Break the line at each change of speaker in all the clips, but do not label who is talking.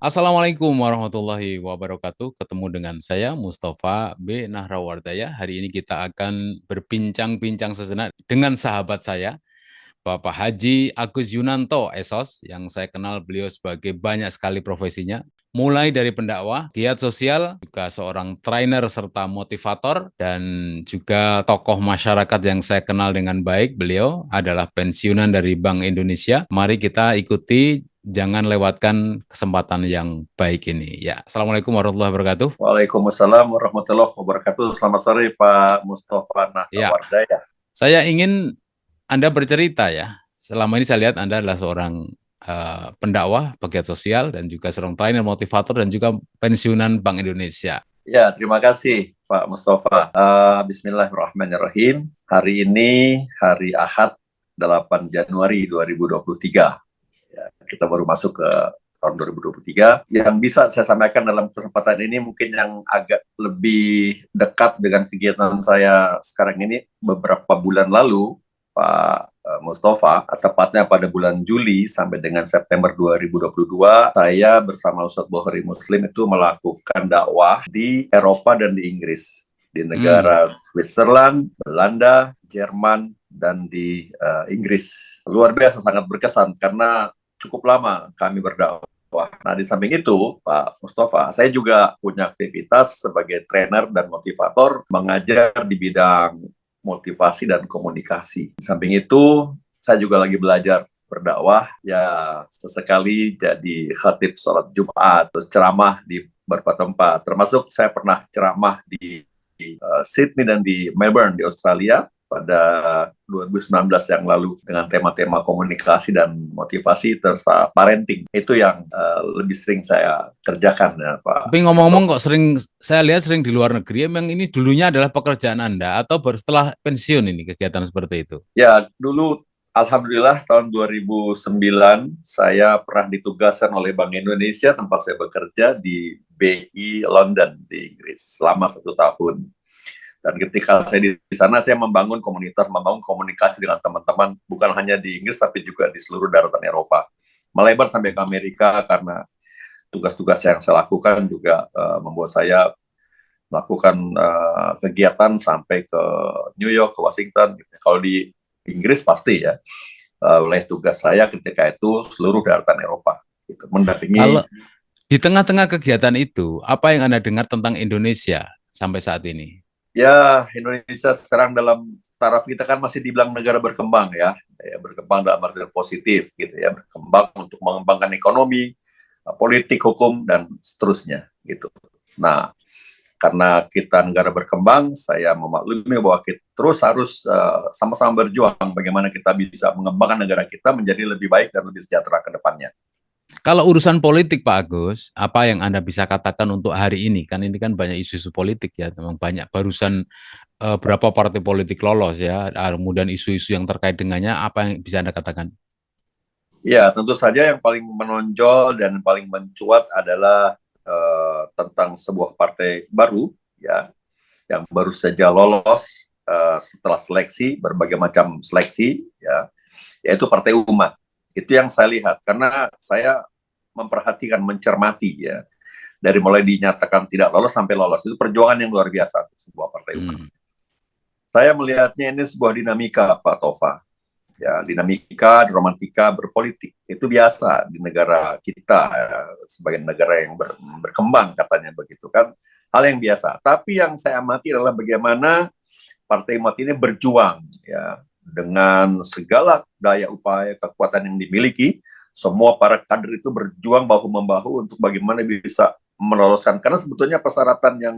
Assalamualaikum warahmatullahi wabarakatuh. Ketemu dengan saya Mustafa B. Nahrawardaya. Hari ini kita akan berbincang-bincang sejenak dengan sahabat saya, Bapak Haji Agus Yunanto SOS, yang saya kenal beliau sebagai banyak sekali profesinya. Mulai dari pendakwah, giat sosial, juga seorang trainer serta motivator, dan juga tokoh masyarakat yang saya kenal dengan baik. Beliau adalah pensiunan dari Bank Indonesia. Mari kita ikuti, jangan lewatkan kesempatan yang baik ini. Ya, Assalamualaikum warahmatullahi wabarakatuh.
Waalaikumsalam warahmatullahi wabarakatuh. Selamat sore Pak Mustafa
Ya,
Nahrawardaya.
saya ingin Anda bercerita ya. Selama ini saya lihat Anda adalah seorang pendakwah, pegiat sosial, dan juga seorang trainer, motivator, dan juga pensiunan Bank Indonesia.
Ya, terima kasih Pak Mustafa. Bismillahirrahmanirrahim. Hari ini hari Ahad 8 Januari 2023. Ya, kita baru masuk ke tahun 2023. Yang bisa saya sampaikan dalam kesempatan ini mungkin yang agak lebih dekat dengan kegiatan saya sekarang ini beberapa bulan lalu, Pak Mustafa, tepatnya pada bulan Juli sampai dengan September 2022, saya bersama Ustadz Bohri Muslim itu melakukan dakwah di Eropa dan di Inggris, di negara Switzerland, Belanda, Jerman, dan di Inggris. Luar biasa, sangat berkesan karena cukup lama kami berdakwah. Nah, di samping itu, Pak Mustafa, saya juga punya aktivitas sebagai trainer dan motivator, mengajar di bidang motivasi dan komunikasi. Di samping itu, saya juga lagi belajar berdakwah, ya sesekali jadi khatib sholat Jumat, ceramah di beberapa tempat, termasuk saya pernah ceramah di Sydney dan di Melbourne di Australia pada 2019 yang lalu dengan tema-tema komunikasi dan motivasi serta parenting. Itu yang lebih sering saya kerjakan ya Pak
Tapi ngomong-ngomong
Mustafa.
kok saya lihat sering di luar negeri, emang ini dulunya adalah pekerjaan Anda atau baru setelah pensiun ini kegiatan seperti itu?
Ya, dulu Alhamdulillah tahun 2009 saya pernah ditugaskan oleh Bank Indonesia tempat saya bekerja di BI London di Inggris selama 1 tahun. Dan ketika saya di sana, saya membangun komunitas, membangun komunikasi dengan teman-teman, bukan hanya di Inggris, tapi juga di seluruh daratan Eropa. Melebar sampai ke Amerika, karena tugas-tugas yang saya lakukan juga membuat saya melakukan kegiatan sampai ke New York, ke Washington. Kalau di Inggris pasti ya, oleh tugas saya ketika itu seluruh daratan Eropa. Gitu.
Kalau
Mendampingi.
di tengah-tengah kegiatan itu, apa yang Anda dengar tentang Indonesia sampai saat ini?
Ya, Indonesia sekarang dalam taraf kita kan masih dibilang negara berkembang ya, berkembang dalam arti positif gitu ya, berkembang untuk mengembangkan ekonomi, politik, hukum dan seterusnya gitu. Nah, karena kita negara berkembang, saya memaklumi bahwa kita terus harus sama-sama berjuang bagaimana kita bisa mengembangkan negara kita menjadi lebih baik dan lebih sejahtera ke depannya.
Kalau urusan politik, Pak Agus, apa yang Anda bisa katakan untuk hari ini? Kan ini kan banyak isu-isu politik ya, memang banyak. Barusan berapa partai politik lolos ya, kemudian isu-isu yang terkait dengannya, apa yang bisa Anda katakan?
Ya, tentu saja yang paling menonjol dan paling mencuat adalah tentang sebuah partai baru ya yang baru saja lolos setelah seleksi, berbagai macam seleksi ya, yaitu Partai Umat. Itu yang saya lihat karena saya memperhatikan, mencermati ya, dari mulai dinyatakan tidak lolos sampai lolos, itu perjuangan yang luar biasa untuk sebuah Partai Umat.
Hmm.
Saya melihatnya ini sebuah dinamika, Pak Tova. Ya, dinamika, romantika berpolitik itu biasa di negara kita ya, sebagai negara yang berkembang katanya begitu kan, hal yang biasa. Tapi yang saya amati adalah bagaimana Partai Umat ini berjuang ya dengan segala daya upaya kekuatan yang dimiliki. Semua para kader itu berjuang bahu membahu untuk bagaimana bisa meloloskan, karena sebetulnya persyaratan yang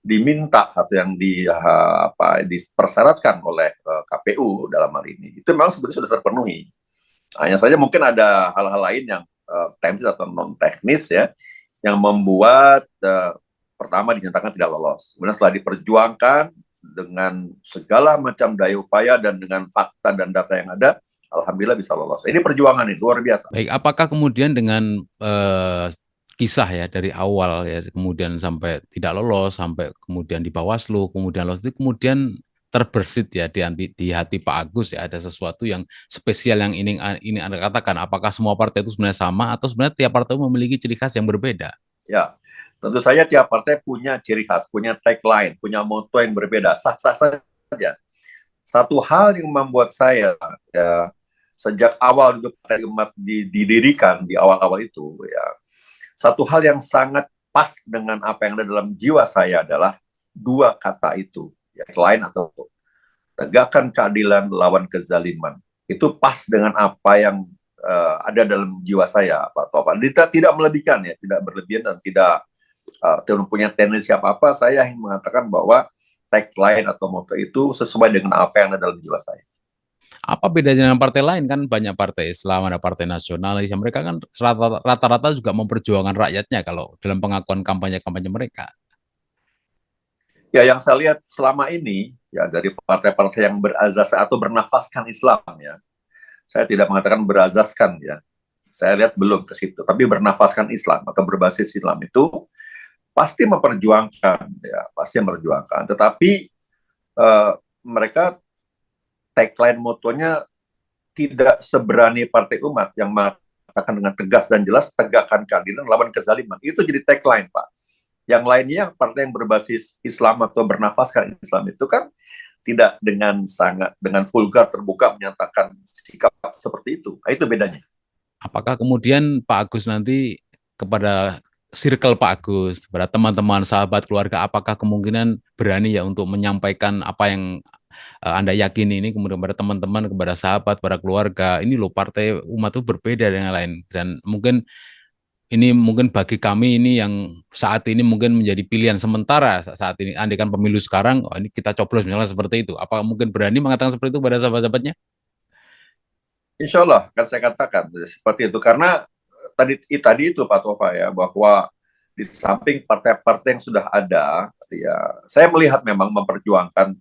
diminta atau yang dipersyaratkan oleh KPU dalam hal ini itu memang sebetulnya sudah terpenuhi. Hanya saja mungkin ada hal-hal lain yang teknis atau non teknis ya yang membuat pertama dinyatakan tidak lolos. Kemudian setelah diperjuangkan dengan segala macam daya upaya dan dengan fakta dan data yang ada, alhamdulillah bisa lolos. Ini perjuangan ini luar biasa.
Baik, apakah kemudian dengan kisah ya dari awal ya kemudian sampai tidak lolos sampai kemudian di Bawaslu kemudian lolos itu kemudian terbersit ya di hati Pak Agus ya, ada sesuatu yang spesial yang ini Anda katakan. Apakah semua partai itu sebenarnya sama atau sebenarnya tiap partai memiliki ciri khas yang berbeda?
Ya, tentu saja tiap partai punya ciri khas, punya tagline, punya moto yang berbeda. Sah-sah saja. Satu hal yang membuat saya ya, sejak awal dulu Partai Umat didirikan di awal-awal itu ya, satu hal yang sangat pas dengan apa yang ada dalam jiwa saya adalah dua kata itu, ya, lain atau tegakkan keadilan lawan kezaliman. Itu pas dengan apa yang ada dalam jiwa saya, Pak Topan. Tidak melebihkan ya, tidak berlebihan dan tidak punya tendensi apa-apa. Saya ingin mengatakan bahwa tagline atau motto itu sesuai dengan apa yang ada dalam jiwa saya.
Apa bedanya dengan partai lain? Kan banyak partai Islam, ada partai nasionalis, ya mereka kan rata-rata juga memperjuangkan rakyatnya kalau dalam pengakuan kampanye-kampanye mereka.
Ya, yang saya lihat selama ini ya dari partai-partai yang berazas atau bernafaskan Islam ya. Saya tidak mengatakan berazaskan ya. Saya lihat belum ke situ, tapi bernafaskan Islam atau berbasis Islam itu pasti memperjuangkan ya, pasti memperjuangkan. Tetapi mereka tagline motonya tidak seberani Partai Umat yang mengatakan dengan tegas dan jelas tegakkan keadilan lawan kezaliman. Itu jadi tagline, Pak. Yang lainnya partai yang berbasis Islam atau bernafaskan Islam itu kan tidak dengan vulgar terbuka menyatakan sikap seperti itu. Nah, itu bedanya.
Apakah kemudian Pak Agus nanti kepada circle Pak Agus, kepada teman-teman, sahabat, keluarga, apakah kemungkinan berani ya untuk menyampaikan apa yang Anda yakini ini kemudian kepada teman-teman, kepada sahabat, kepada keluarga, ini loh partai umat itu berbeda dengan yang lain dan mungkin ini mungkin bagi kami ini yang saat ini mungkin menjadi pilihan sementara saat ini. Andai kan pemilu sekarang, oh ini kita coblos misalnya seperti itu. Apa mungkin berani mengatakan seperti itu pada sahabat-sahabatnya?
Insya Allah, kan saya katakan seperti itu. Karena tadi itu Pak Tova ya, bahwa di samping partai-partai yang sudah ada, ya saya melihat memang memperjuangkan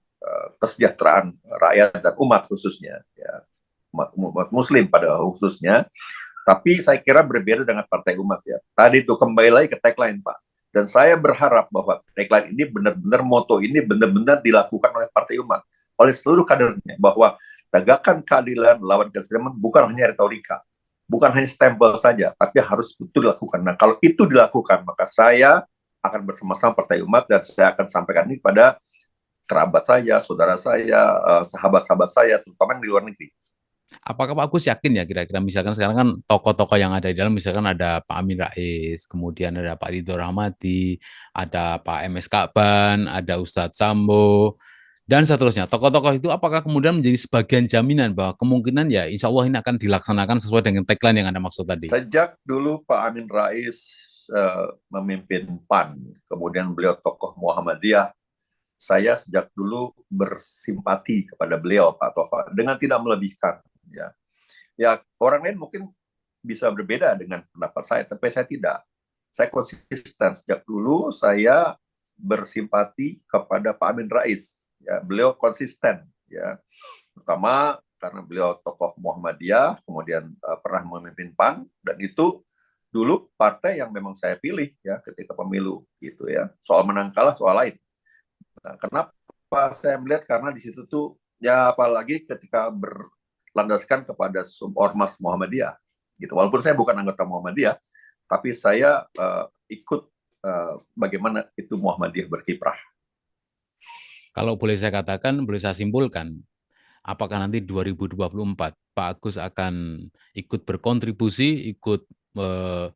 kesejahteraan rakyat dan umat khususnya, ya umat Muslim pada khususnya. Tapi saya kira berbeda dengan partai umat ya. Tadi itu kembali lagi ke tagline Pak. Dan saya berharap bahwa tagline ini benar-benar moto ini benar-benar dilakukan oleh partai umat, oleh seluruh kadernya, bahwa tegakkan keadilan lawan kezaliman bukan hanya retorika, bukan hanya stempel saja, tapi harus betul dilakukan. Nah, kalau itu dilakukan, maka saya akan bersama-sama partai umat dan saya akan sampaikan ini pada kerabat saya, saudara saya, sahabat-sahabat saya, terutama di luar negeri.
Apakah Pak Agus yakin ya kira-kira misalkan sekarang kan tokoh-tokoh yang ada di dalam misalkan ada Pak Amin Rais, kemudian ada Pak Ridho Rahmadi, ada Pak MS Kakban, ada Ustadz Sambo, dan seterusnya. Tokoh-tokoh itu apakah kemudian menjadi sebagian jaminan bahwa kemungkinan ya insya Allah ini akan dilaksanakan sesuai dengan tagline yang Anda maksud tadi?
Sejak dulu Pak Amin Rais memimpin PAN, kemudian beliau tokoh Muhammadiyah, saya sejak dulu bersimpati kepada beliau Pak Tova dengan tidak melebihkan. Ya orang lain mungkin bisa berbeda dengan pendapat saya, tapi saya tidak. Saya konsisten sejak dulu saya bersimpati kepada Pak Amin Rais. Ya, beliau konsisten. Ya, pertama karena beliau tokoh Muhammadiyah, kemudian pernah memimpin PAN dan itu dulu partai yang memang saya pilih ya ketika pemilu gitu ya. Soal menang kalah soal lain. Nah, kenapa saya melihat karena di situ tuh ya apalagi ketika berlandaskan kepada ormas Muhammadiyah gitu. Walaupun saya bukan anggota Muhammadiyah, tapi saya ikut bagaimana itu Muhammadiyah berkiprah.
Kalau boleh saya katakan, boleh saya simpulkan, apakah nanti 2024 Pak Agus akan ikut berkontribusi, ikut eh,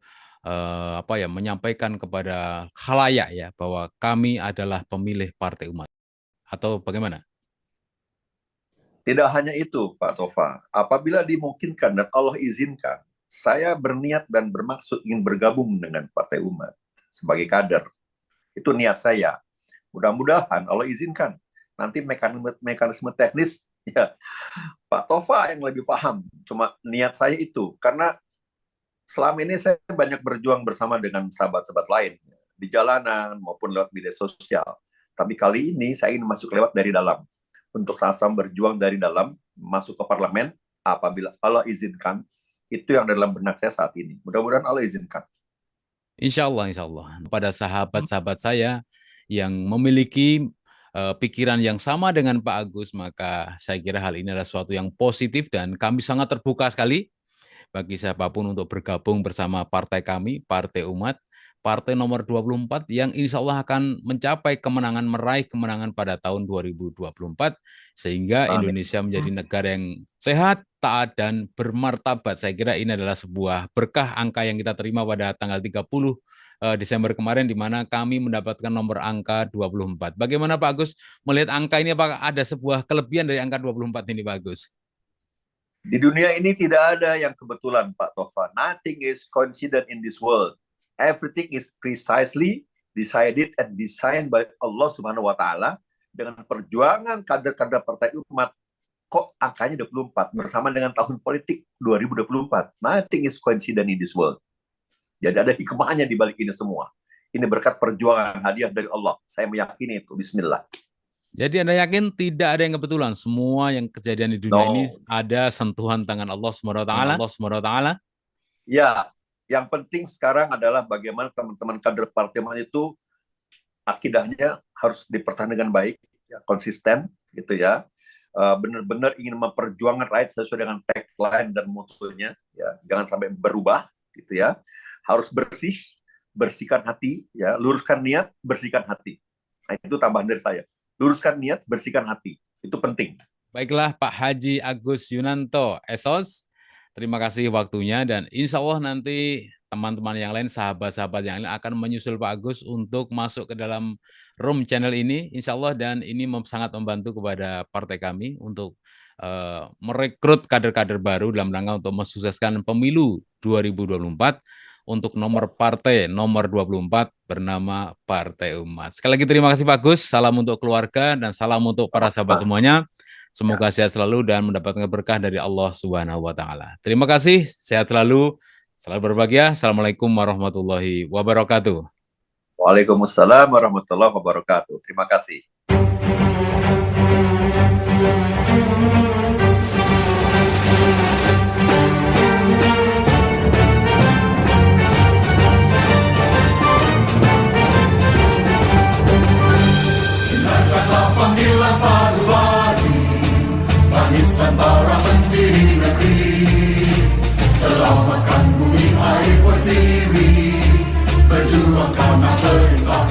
apa ya, menyampaikan kepada khalayak ya bahwa kami adalah pemilih Partai Umat atau bagaimana?
Tidak hanya itu, Pak Tova. Apabila dimungkinkan dan Allah izinkan, saya berniat dan bermaksud ingin bergabung dengan Partai Umat sebagai kader. Itu niat saya. Mudah-mudahan Allah izinkan. Nanti mekanisme teknis, ya Pak Tova yang lebih paham. Cuma niat saya itu. Karena selama ini saya banyak berjuang bersama dengan sahabat-sahabat lain. Di jalanan maupun lewat media sosial. Tapi kali ini saya ingin masuk lewat dari dalam. Untuk sama-sama berjuang dari dalam, masuk ke parlemen, apabila Allah izinkan, itu yang dalam benak saya saat ini. Mudah-mudahan Allah izinkan.
Insya Allah, insya Allah. Pada sahabat-sahabat saya yang memiliki pikiran yang sama dengan Pak Agus, maka saya kira hal ini adalah suatu yang positif dan kami sangat terbuka sekali bagi siapapun untuk bergabung bersama partai kami, Partai Umat, partai nomor 24 yang insya Allah akan mencapai kemenangan, meraih kemenangan pada tahun 2024, sehingga
Amin.
Indonesia menjadi negara yang sehat, taat, dan bermartabat. Saya kira ini adalah sebuah berkah angka yang kita terima pada tanggal 30 Desember kemarin, di mana kami mendapatkan nomor angka 24. Bagaimana Pak Agus melihat angka ini, apakah ada sebuah kelebihan dari angka 24 ini Pak Agus?
Di dunia ini tidak ada yang kebetulan, Pak Tova. Nothing is coincident in this world. Everything is precisely decided and designed by Allah Subhanahu wa Ta'ala dengan perjuangan kader-kader Partai Umat. Kok angkanya 24 bersama dengan tahun politik 2024? Nothing is coincident in this world. Jadi ada hikmahnya di balik ini semua. Ini berkat perjuangan hadiah dari Allah. Saya meyakini itu. Bismillah.
Jadi Anda yakin tidak ada yang kebetulan, semua yang kejadian di dunia ini ada sentuhan tangan Allah SWT?
Ya, yang penting sekarang adalah bagaimana teman-teman kader Partai Umat itu akidahnya harus dipertahankan dengan baik, ya, konsisten, gitu ya. Benar-benar ingin memperjuangkan rakyat sesuai dengan tagline dan mutunya, ya, jangan sampai berubah, gitu ya. Harus bersih, bersihkan hati, ya, luruskan niat, bersihkan hati. Nah, itu tambahan dari saya. Luruskan niat, bersihkan hati. Itu penting.
Baiklah Pak Haji Agus Yunanto, Esos, terima kasih waktunya, dan insya Allah nanti teman-teman yang lain, sahabat-sahabat yang lain akan menyusul Pak Agus untuk masuk ke dalam room channel ini, insya Allah, dan ini sangat membantu kepada partai kami untuk merekrut kader-kader baru dalam rangka untuk mensukseskan pemilu 2024 untuk nomor partai nomor 24 bernama Partai Umat. Sekali lagi terima kasih Pak Agus, salam untuk keluarga dan salam untuk para sahabat semuanya. Semoga sehat selalu dan mendapatkan berkah dari Allah Subhanahu wa Ta'ala. Terima kasih, sehat selalu, selalu berbahagia. Assalamualaikum warahmatullahi wabarakatuh.
Waalaikumsalam warahmatullahi wabarakatuh. Terima kasih.
Panggilan Sarwari, barisan para pendiri negeri, selamatkan bumi air pertiwi, berjuang karena perintah